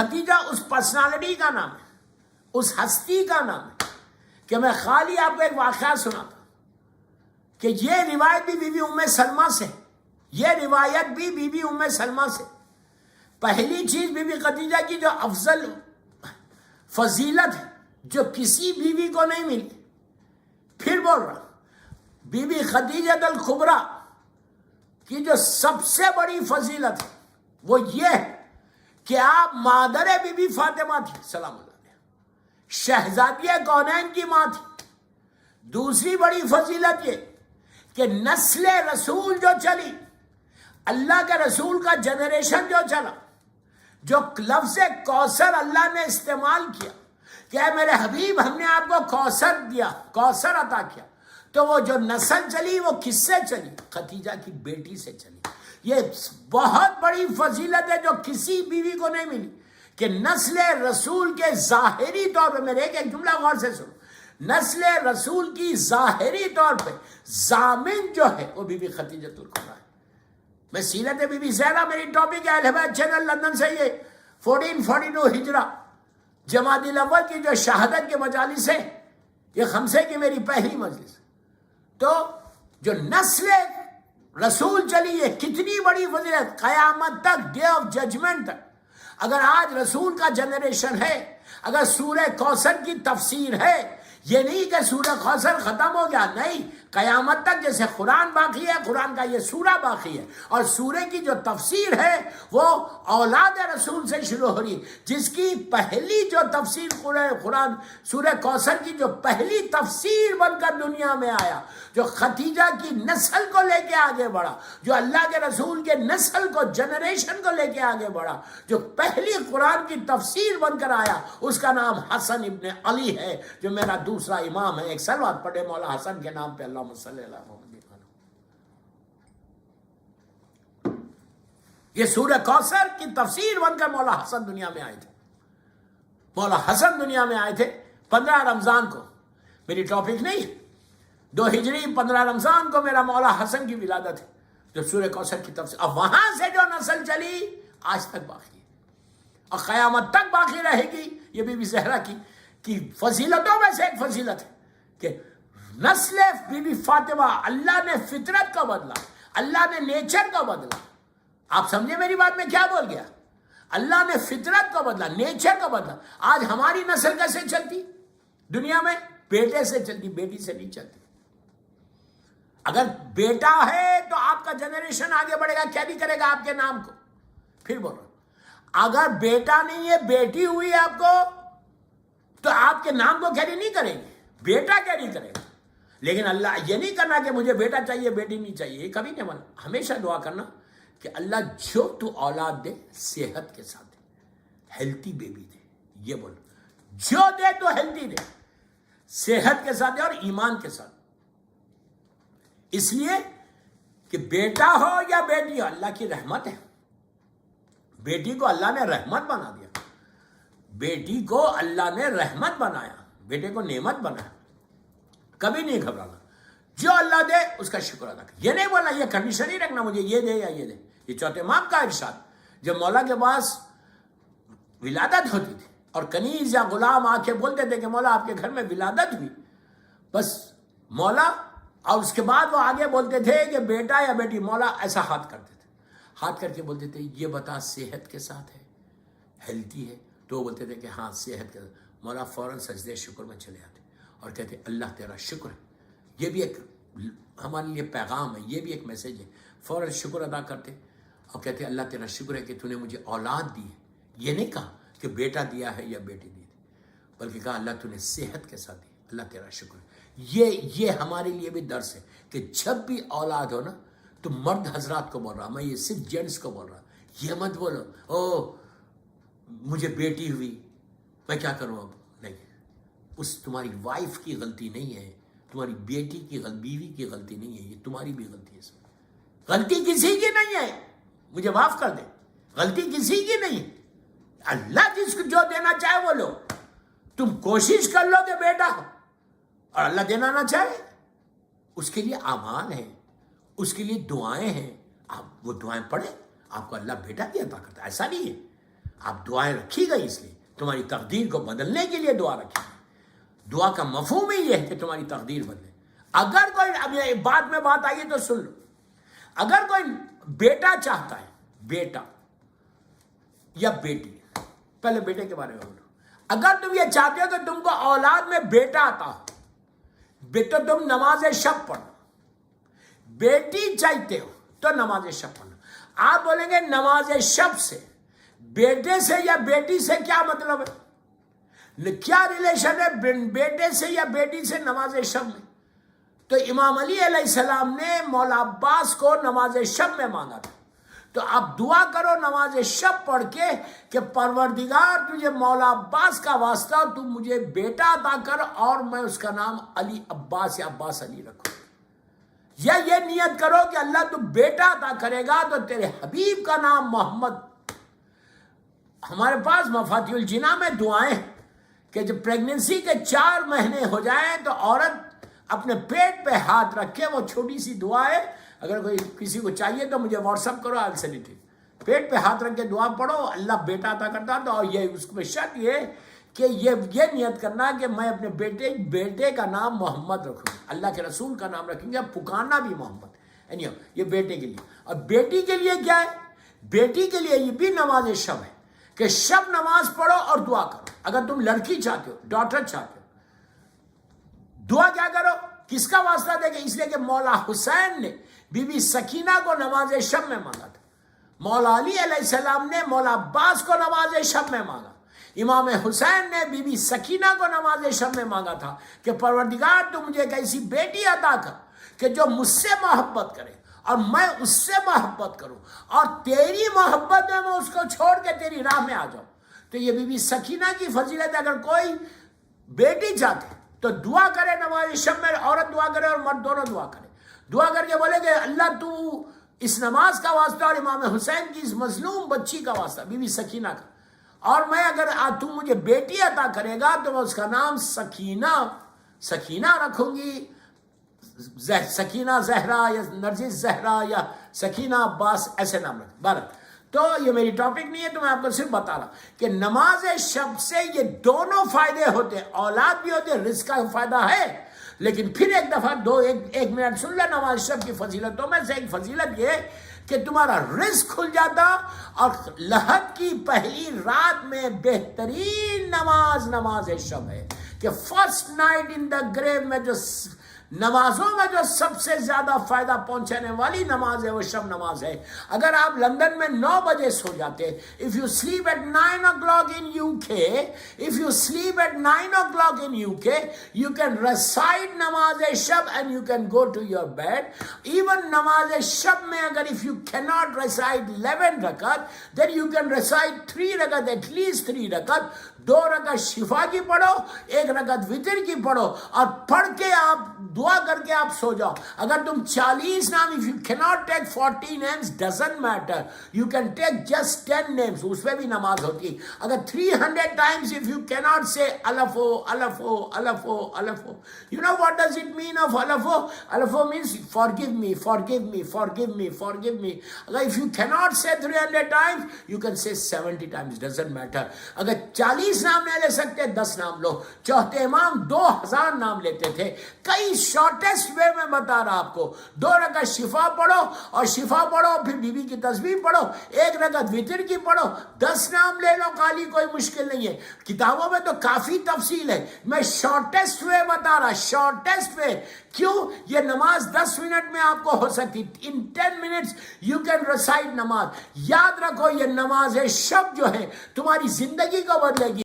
خدیجہ اس personality کا نام ہے، اس ہستی کا نام ہے کہ میں خالی آپ کو ایک واقعہ سناتا کہ یہ روایت بھی بی بی ام سلمہ سے، یہ روایت بھی بی بی ام سلمہ سے۔ پہلی چیز بی بی خدیجہ کی جو افضل فضیلت ہے جو کسی بیوی کو نہیں ملی، پھر بول رہا بی بی خدیجہ الکبریٰ کی جو سب سے بڑی فضیلت ہے وہ یہ ہے کہ آپ مادر بی بی فاطمہ تھی سلام اللہ علیہ، شہزادیہ کونین کی ماں تھی۔ دوسری بڑی فضیلت یہ کہ نسل رسول جو چلی، اللہ کے رسول کا جنریشن جو چلا، جو لفظ کوثر اللہ نے استعمال کیا کہ اے میرے حبیب ہم نے آپ کو کوثر دیا، کوثر عطا کیا، تو وہ جو نسل چلی وہ کس سے چلی؟ خدیجہ کی بیٹی سے چلی۔ یہ بہت بڑی فضیلت ہے جو کسی بیوی کو نہیں ملی کہ نسل رسول کے ظاہری طور پہ، میرے ایک جملہ غور سے سنو، نسل رسول کی ظاہری طور پہ ضامن جو ہے وہ بی بی خدیجہ الکبریٰ ہے۔ میں سیرت بی بی زہرا میری ٹاپک ہے، الہباد چینل لندن سے، یہ 1442 ہجرہ جمادی الاول کی جو شہادت کے مجالس ہے، یہ خمسے کی میری پہلی مجلس۔ تو جو نسل رسول چلی ہے کتنی بڑی فضیلت، قیامت تک، ڈے آف ججمنٹ تک۔ اگر آج رسول کا جنریشن ہے، اگر سورہ کوثر کی تفسیر ہے، یہ نہیں کہ سورہ کوثر ختم ہو گیا، نہیں، قیامت تک جیسے قرآن باقی ہے، قرآن کا یہ سورہ باقی ہے، اور سورہ کی جو تفسیر ہے وہ اولاد رسول سے شروع ہو رہی، جس کی پہلی جو تفسیر قرآن سورہ کوثر کی جو پہلی تفسیر بن کر دنیا میں آیا، جو خدیجہ کی نسل کو لے کے آگے بڑھا، جو اللہ کے رسول کے نسل کو، جنریشن کو لے کے آگے بڑھا، جو پہلی قرآن کی تفسیر بن کر آیا، اس کا نام حسن ابن علی ہے، جو میرا دوسرا امام ہے۔ ایک صلوات پڑھے مولا حسن کے نام پہ، اللہم صلی اللہ محمد۔ یہ سورہ کوثر کی تفسیر بن کر مولا حسن دنیا میں آئے تھے۔ مولا حسن دنیا میں آئے تھے 15 رمضان کو، میری ٹاپک نہیں، 2 ہجری 15 رمضان کو میرا مولا حسن کی ولادت ہے، جو سورہ کوثر کی تفسیر، اور وہاں سے جو نسل چلی آج تک باقی ہے اور قیامت تک باقی رہے گی۔ یہ بی بی زہرا کی فضیلتوں میں سے ایک فضیلت ہے کہ نسل بی بی فاطمہ، اللہ نے فطرت کو بدلا، اللہ نے نیچر کو بدلا۔ آپ سمجھے میری بات میں کیا بول گیا؟ اللہ نے فطرت کو بدلا، نیچر کو بدلا۔ آج ہماری نسل کیسے چلتی دنیا میں؟ بیٹے سے چلتی، بیٹی سے نہیں چلتی۔ اگر بیٹا ہے تو آپ کا جنریشن آگے بڑھے گا، کیا نہیں کرے گا آپ کے نام کو۔ پھر بول رہا ہوں، اگر بیٹا نہیں ہے، بیٹی ہوئی آپ کو، تو آپ کے نام کو کیری نہیں کریں گے، بیٹا کیری کرے گا۔ لیکن اللہ یہ نہیں کرنا کہ مجھے بیٹا چاہیے بیٹی نہیں چاہیے، یہ کبھی نہیں بنا۔ ہمیشہ دعا کرنا کہ اللہ جو تو اولاد دے صحت کے ساتھ دے، ہیلتھی بیبی دے، یہ بول، جو دے تو ہیلتھی دے، صحت کے ساتھ دے اور ایمان کے ساتھ۔ اس لیے کہ بیٹا ہو یا بیٹی ہو، اللہ کی رحمت ہے۔ بیٹی کو اللہ نے رحمت بنا دیا، بیٹی کو اللہ نے رحمت بنایا، بیٹے کو نعمت بنایا۔ کبھی نہیں گھبرانا، جو اللہ دے اس کا شکر ادا کر۔ یہ نہیں بولا یہ کنڈیشن ہی رکھنا مجھے یہ دے یا یہ دے۔ یہ چوتھے امام کا ارشاد، جب مولا کے پاس ولادت ہوتی تھی اور کنیز یا غلام آ کے بولتے تھے کہ مولا آپ کے گھر میں ولادت ہوئی، بس مولا، اور اس کے بعد وہ آگے بولتے تھے کہ بیٹا یا بیٹی، مولا ایسا ہاتھ کرتے تھے، ہاتھ کر کے بولتے تھے یہ بتا صحت کے ساتھ ہے، ہیلتھی ہے؟ تو وہ بولتے تھے کہ ہاں صحت کے ساتھ۔ مولا فوراً سجدے شکر میں چلے آتے اور کہتے اللہ تیرا شکر ہے۔ یہ بھی ایک ہمارے لیے پیغام ہے، یہ بھی ایک میسیج ہے۔ فوراً شکر ادا کرتے اور کہتے اللہ تیرا شکر ہے کہ تو نے مجھے اولاد دی ہے۔ یہ نہیں کہا کہ بیٹا دیا ہے یا بیٹی دی ہے، بلکہ کہا اللہ تو نے صحت کے ساتھ دی، اللہ تیرا شکر ہے۔ یہ ہمارے لیے بھی درس ہے کہ جب بھی اولاد ہو نا، تو مرد حضرات کو بول رہا، میں یہ صرف جینٹس کو بول رہا، یہ مت بولو او مجھے بیٹی ہوئی میں کیا کروں اب، نہیں، اس تمہاری وائف کی غلطی نہیں ہے، تمہاری بیٹی کی بیوی کی غلطی نہیں ہے، یہ تمہاری بھی غلطی ہے۔ غلطی کسی کی نہیں ہے، مجھے معاف کر دے، غلطی کسی کی نہیں ہے۔ اللہ جس کو جو دینا چاہے وہ لو، تم کوشش کر لو کہ بیٹا ہو، اور اللہ دینا نہ چاہے، اس کے لیے اعمال ہیں، اس کے لیے دعائیں ہیں، آپ وہ دعائیں پڑھیں، آپ کو اللہ بیٹا بھی عطا کرتا ہے، ایسا نہیں ہے۔ آپ دعائیں رکھی گئی اس لیے تمہاری تقدیر کو بدلنے کے لیے دعا رکھی گئی. دعا کا مفہوم ہی یہ ہے کہ تمہاری تقدیر بدلے. اگر کوئی, اب یہ بات میں بات آئی تو سن لو, اگر کوئی بیٹا چاہتا ہے, بیٹا یا بیٹی, پہلے بیٹے کے بارے میں بولو, اگر تم یہ چاہتے ہو کہ تم کو اولاد میں بیٹا آتا ہو تو تم نماز شب پڑھو. بیٹی چاہتے ہو تو نماز شب پڑھو. آپ بولیں گے نماز شب سے بیٹے سے یا بیٹی سے کیا مطلب ہے, کیا ریلیشن ہے بیٹے سے یا بیٹی سے نماز شب میں؟ تو امام علی علیہ السلام نے مولا عباس کو نماز شب میں مانگا تھا. تو اب دعا کرو نماز شب پڑھ کے کہ پروردگار تجھے مولا عباس کا واسطہ تو مجھے بیٹا عطا کر اور میں اس کا نام علی عباس یا عباس علی رکھوں. یا یہ نیت کرو کہ اللہ تو بیٹا عطا کرے گا تو تیرے حبیب کا نام محمد. ہمارے پاس مفاتیح الجناح میں دعائیں کہ جب پریگننسی کے 4 مہینے ہو جائیں تو عورت اپنے پیٹ پہ ہاتھ رکھے. وہ چھوٹی سی دعا ہے, اگر کوئی کسی کو چاہیے تو مجھے واٹس ایپ کرو, آل سینیٹی. پیٹ پہ ہاتھ رکھ کے دعا پڑھو, اللہ بیٹا عطا کرتا. تو اور یہ اس میں شرط یہ کہ یہ نیت کرنا کہ میں اپنے بیٹے کا نام محمد رکھوں, اللہ کے رسول کا نام رکھیں گے, پکارنا بھی محمد. یعنی یہ بیٹے کے لیے. اور بیٹی کے لیے کیا ہے؟ بیٹی کے لیے یہ بھی نماز شب ہے کہ شب نماز پڑھو اور دعا کرو. اگر تم لڑکی چاہتے ہو, ڈاٹر چاہتے ہو, دعا کیا کرو, کس کا واسطہ دے گے؟ اس لیے کہ مولا حسین نے بی بی سکینہ کو نماز شب میں مانگا تھا. مولا علی علیہ السلام نے مولا عباس کو نماز شب میں مانگا. امام حسین نے بی بی سکینہ کو نماز شب میں مانگا تھا کہ پروردگار تو مجھے ایک ایسی بیٹی عطا کر کہ جو مجھ سے محبت کرے اور میں اس سے محبت کروں, اور تیری محبت میں اس کو چھوڑ کے تیری راہ میں آ جاؤں. تو یہ بی بی سکینہ کی فضیلت. اگر کوئی بیٹی چاہتے تو دعا کرے نماز شب میں, عورت دعا کرے اور مرد دونوں دعا کرے. دعا کر کے بولے کہ اللہ تو اس نماز کا واسطہ اور امام حسین کی اس مظلوم بچی کا واسطہ, بی بی سکینہ کا, اور میں اگر تو مجھے بیٹی عطا کرے گا تو میں اس کا نام سکینہ رکھوں گی, سکینہ زہرا یا نرجس زہرا یا سکینہ عباس, ایسے نام رکھ. بارہ تو یہ میری ٹاپک نہیں ہے, تو میں آپ کو صرف بتا رہا کہ نماز شب سے یہ دونوں فائدے ہوتے ہیں, اولاد بھی ہوتے ہیں, رزق کا فائدہ ہے. لیکن پھر ایک دفعہ ایک منٹ سن لیں نماز شب کی فضیلتوں میں سے ایک فضیلت یہ کہ تمہارا رزق کھل جاتا, اور لحد کی پہلی رات میں بہترین نماز شب ہے کہ فرسٹ نائٹ ان دا گریو میں جو نمازوں میں جو سب سے زیادہ فائدہ پہنچانے والی نماز ہے وہ شب نماز ہے. اگر آپ لندن میں 9 بجے سو جاتے, if you sleep at 9 o'clock in UK, you can recite namaz shab and you can go to your bed. Even namaz shab میں اگر if you cannot recite 11 rakat, then you can recite 3 rakat, at least 3 rakat. 2 رکعت شفا کی پڑھو, 1 رکعت وتر کی پڑھو, اور پڑھ کے آپ دعا کر کے آپ سو جاؤ. اگر تم 40 نام, if you cannot take 40 names, doesn't matter, you can take just 10 names, اس میں بھی نماز ہوتی. اگر 300 times if you cannot say alafo, you know what does it mean of alafo means forgive me. Agar if you cannot say 300 times, you can say 70 times, doesn't matter. اگر 40 نام نہیں لے سکتے, 10 نام لو. چوتھے امام 2000 نام لیتے تھے. کئی شارٹیسٹ وے میں بتا رہا آپ کو. 2 رکعت شفا پڑھو, اور شفا پڑھو پھر بی بی کی تسبیح پڑھو, 1 رکعت وتر کی پڑھو, 10 نام لے لو, خالی کوئی مشکل نہیں ہے. کتابوں میں تو کافی تفصیل ہے, میں شارٹیسٹ وے بتا رہا. شارٹیسٹ وے کیوں؟ یہ نماز 10 منٹ میں آپ کو ہو سکتی. ان 10 minutes you can recite نماز. یاد رکھو یہ نماز شب جو ہے تمہاری زندگی کو بدلے گی.